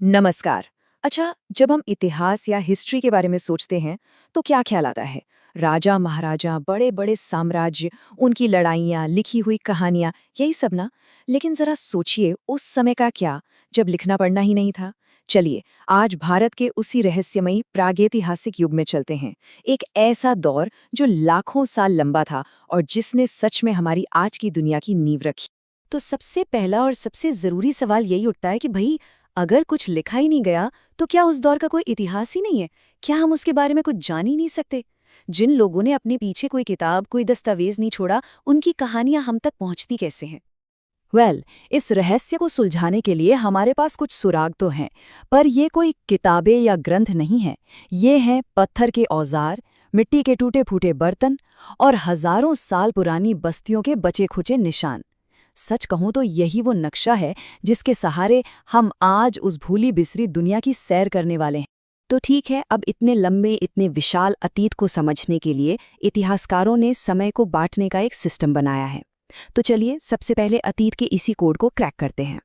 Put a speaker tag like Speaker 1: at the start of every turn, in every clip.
Speaker 1: नमस्कार। अच्छा, जब हम इतिहास या हिस्ट्री के बारे में सोचते हैं तो क्या ख्याल आता है? राजा महाराजा, बड़े बड़े साम्राज्य, उनकी लड़ाइयाँ, लिखी हुई कहानियाँ, यही सब ना। लेकिन जरा सोचिए उस समय का क्या, जब लिखना पढ़ना ही नहीं था। चलिए, आज भारत के उसी रहस्यमयी प्रागैतिहासिक युग में चलते हैं। एक ऐसा दौर जो लाखों साल लंबा था और जिसने सच में हमारी आज की दुनिया की नींव रखी।
Speaker 2: तो सबसे पहला और सबसे जरूरी सवाल यही उठता है कि भाई, अगर कुछ लिखा ही नहीं गया तो क्या उस दौर का कोई इतिहास ही नहीं है? क्या हम उसके बारे में कुछ जान ही नहीं सकते? जिन लोगों ने अपने पीछे कोई किताब, कोई दस्तावेज नहीं छोड़ा, उनकी कहानियां हम तक पहुंचती कैसे हैं?
Speaker 3: इस रहस्य को सुलझाने के लिए हमारे पास कुछ सुराग तो हैं, पर ये कोई किताबें या ग्रंथ नहीं है। ये हैं पत्थर के औजार, मिट्टी के टूटे-फूटे बर्तन और हजारों साल पुरानी बस्तियों के बचे-खुचे निशान। सच कहूं तो यही वो नक्शा है जिसके सहारे हम आज उस भूली बिसरी दुनिया की सैर करने वाले हैं।
Speaker 2: तो ठीक है, अब इतने लंबे, इतने विशाल अतीत को समझने के लिए इतिहासकारों ने समय को बांटने का एक सिस्टम बनाया है। तो चलिए सबसे पहले अतीत के इसी कोड को क्रैक करते हैं।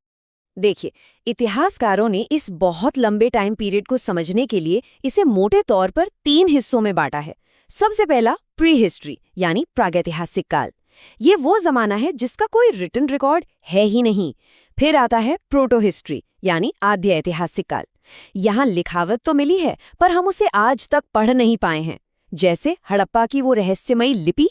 Speaker 2: देखिए, इतिहासकारों ने इस बहुत लंबे टाइम पीरियड को समझने के लिए इसे मोटे तौर पर 3 हिस्सों में बांटा है। सबसे पहला प्री हिस्ट्री यानी प्रागैतिहासिक काल। ये वो जमाना है जिसका कोई रिटन रिकॉर्ड है ही नहीं। फिर आता है प्रोटो हिस्ट्री यानी आद्य ऐतिहासिक काल। यहाँ लिखावट तो मिली है पर हम उसे आज तक पढ़ नहीं पाए हैं, जैसे हड़प्पा की वो रहस्यमयी लिपि।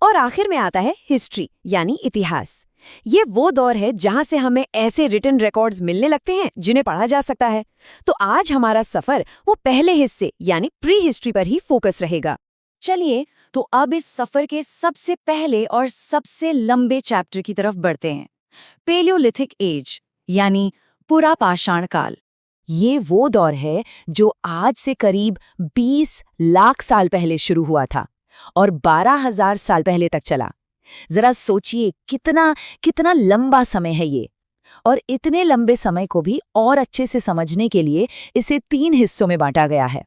Speaker 2: और आखिर में आता है हिस्ट्री यानी इतिहास। ये वो दौर है जहां से हमें ऐसे रिटन रिकॉर्ड्स मिलने लगते हैं जिन्हें पढ़ा जा सकता है। तो आज हमारा सफर वो पहले हिस्से यानी प्री हिस्ट्री पर ही फोकस रहेगा।
Speaker 1: चलिए, तो अब इस सफर के सबसे पहले और सबसे लंबे चैप्टर की तरफ बढ़ते हैं। पेलियोलिथिक एज यानी पुरा पाषाण काल।
Speaker 3: ये वो दौर है जो आज से करीब 20 लाख साल पहले शुरू हुआ था और 12,000 साल पहले तक चला। जरा सोचिए कितना कितना लंबा समय है ये। और इतने लंबे समय को भी और अच्छे से समझने के लिए इसे 3 हिस्सों में बांटा गया है: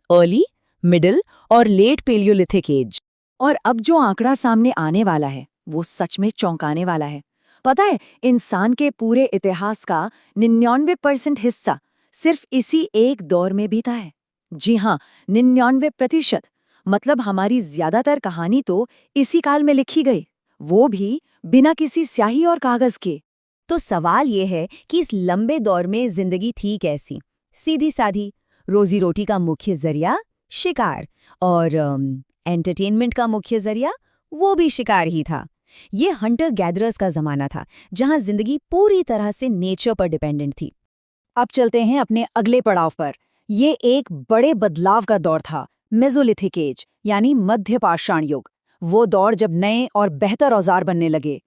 Speaker 3: अर्ली, मिडिल और लेट पेलियोलिथिक एज। और अब जो आंकड़ा सामने आने वाला है वो सच में चौंकाने वाला है। पता है, इंसान के पूरे इतिहास का 99% हिस्सा सिर्फ इसी एक दौर में बीता है। जी हाँ, 99%। मतलब हमारी ज्यादातर कहानी तो इसी काल में लिखी गई, वो भी बिना किसी स्याही और कागज के।
Speaker 2: तो सवाल ये है कि इस लंबे दौर में जिंदगी थी कैसी? सीधी साधी, रोजी रोटी का मुख्य जरिया शिकार, और एंटरटेनमेंट का मुख्य जरिया वो भी शिकार ही था। ये हंटर गैदरर्स का जमाना था जहां जिंदगी पूरी तरह से नेचर पर डिपेंडेंट थी।
Speaker 1: अब चलते हैं अपने अगले पड़ाव पर। ये एक बड़े बदलाव का दौर था, मेसोलिथिक एज यानी मध्य पाषाण युग। वो दौर जब नए और बेहतर औजार बनने लगे।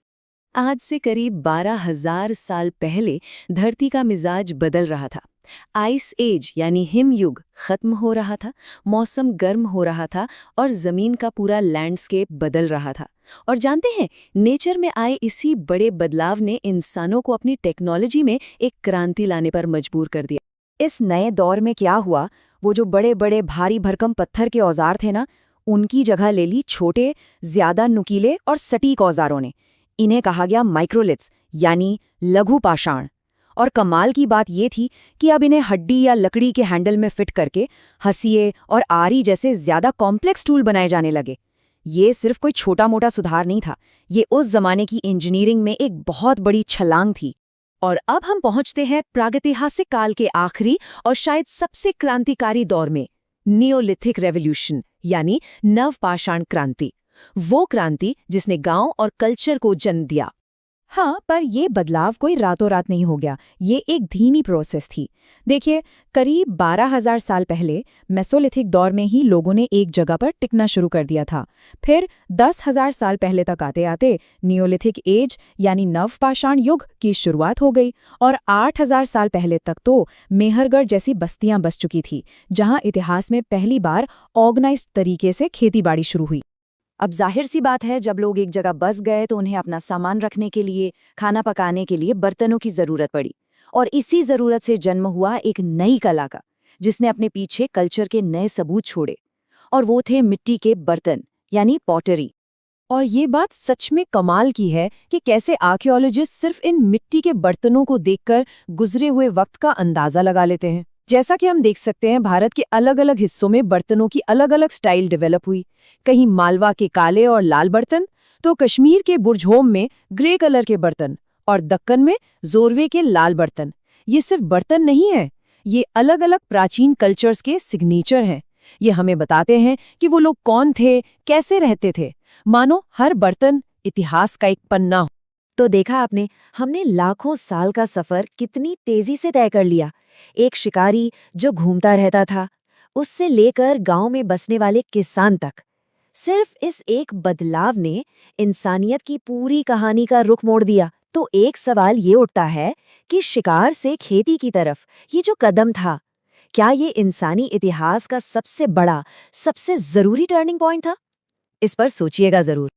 Speaker 2: आज से करीब 12,000 साल पहले धरती का मिजाज बदल रहा था। आइस एज यानी हिम युग खत्म हो रहा था, मौसम गर्म हो रहा था और जमीन का पूरा लैंडस्केप बदल रहा था। और जानते हैं, नेचर में आए इसी बड़े बदलाव ने इंसानों को अपनी टेक्नोलॉजी में एक क्रांति लाने पर मजबूर कर दिया।
Speaker 3: इस नए दौर में क्या हुआ, वो जो बड़े बड़े भारी भरकम पत्थर के औजार थे ना, उनकी जगह ले ली छोटे, ज्यादा नुकीले और सटीक औजारों ने। इन्हें कहा गया माइक्रोलिथ्स यानी लघु पाषाण। और कमाल की बात ये थी कि अब इन्हें हड्डी या लकड़ी के हैंडल में फिट करके हंसिए और आरी जैसे ज्यादा कॉम्प्लेक्स टूल बनाए जाने लगे। ये सिर्फ कोई छोटा मोटा सुधार नहीं था, ये उस जमाने की इंजीनियरिंग में एक बहुत बड़ी छलांग थी।
Speaker 2: और अब हम पहुंचते हैं प्रागैतिहासिक काल के आखिरी और शायद सबसे क्रांतिकारी दौर में, नियोलिथिक रेवोल्यूशन यानी नवपाषाण क्रांति। वो क्रांति जिसने गांव और कल्चर को जन्म दिया।
Speaker 3: हाँ, पर ये बदलाव कोई रातों रात नहीं हो गया, ये एक धीमी प्रोसेस थी। देखिए, करीब 12,000 साल पहले मेसोलिथिक दौर में ही लोगों ने एक जगह पर टिकना शुरू कर दिया था। फिर 10,000 साल पहले तक आते आते नियोलिथिक एज यानी नवपाषाण युग की शुरुआत हो गई और 8,000 साल पहले तक तो मेहरगढ़ जैसी बस्तियां बस चुकी थी, जहां इतिहास में पहली बार ऑर्गेनाइज्ड तरीके से खेतीबाड़ी शुरू हुई।
Speaker 1: अब जाहिर सी बात है, जब लोग एक जगह बस गए तो उन्हें अपना सामान रखने के लिए, खाना पकाने के लिए बर्तनों की जरूरत पड़ी। और इसी जरूरत से जन्म हुआ एक नई कला का, जिसने अपने पीछे कल्चर के नए सबूत छोड़े। और वो थे मिट्टी के बर्तन यानी पॉटरी।
Speaker 3: और ये बात सच में कमाल की है कि कैसे आर्कियोलॉजिस्ट सिर्फ इन मिट्टी के बर्तनों को देखकर गुजरे हुए वक्त का अंदाजा लगा लेते हैं। जैसा कि हम देख सकते हैं, भारत के अलग अलग हिस्सों में बर्तनों की अलग अलग स्टाइल डेवलप हुई। कहीं मालवा के काले और लाल बर्तन, तो कश्मीर के बुरझोम में ग्रे कलर के बर्तन, और दक्कन में जोरवे के लाल बर्तन। ये सिर्फ बर्तन नहीं है, ये अलग अलग प्राचीन कल्चर्स के सिग्नेचर हैं। ये हमें बताते हैं कि वो लोग कौन थे, कैसे रहते थे। मानो हर बर्तन इतिहास का एक पन्ना हो।
Speaker 1: तो देखा आपने, हमने लाखों साल का सफर कितनी तेजी से तय कर लिया। एक शिकारी जो घूमता रहता था, उससे लेकर गांव में बसने वाले किसान तक। सिर्फ इस एक बदलाव ने इंसानियत की पूरी कहानी का रुख मोड़ दिया। तो एक सवाल ये उठता है कि शिकार से खेती की तरफ ये जो कदम था, क्या ये इंसानी इतिहास का सबसे बड़ा, सबसे जरूरी टर्निंग पॉइंट था? इस पर सोचिएगा जरूर।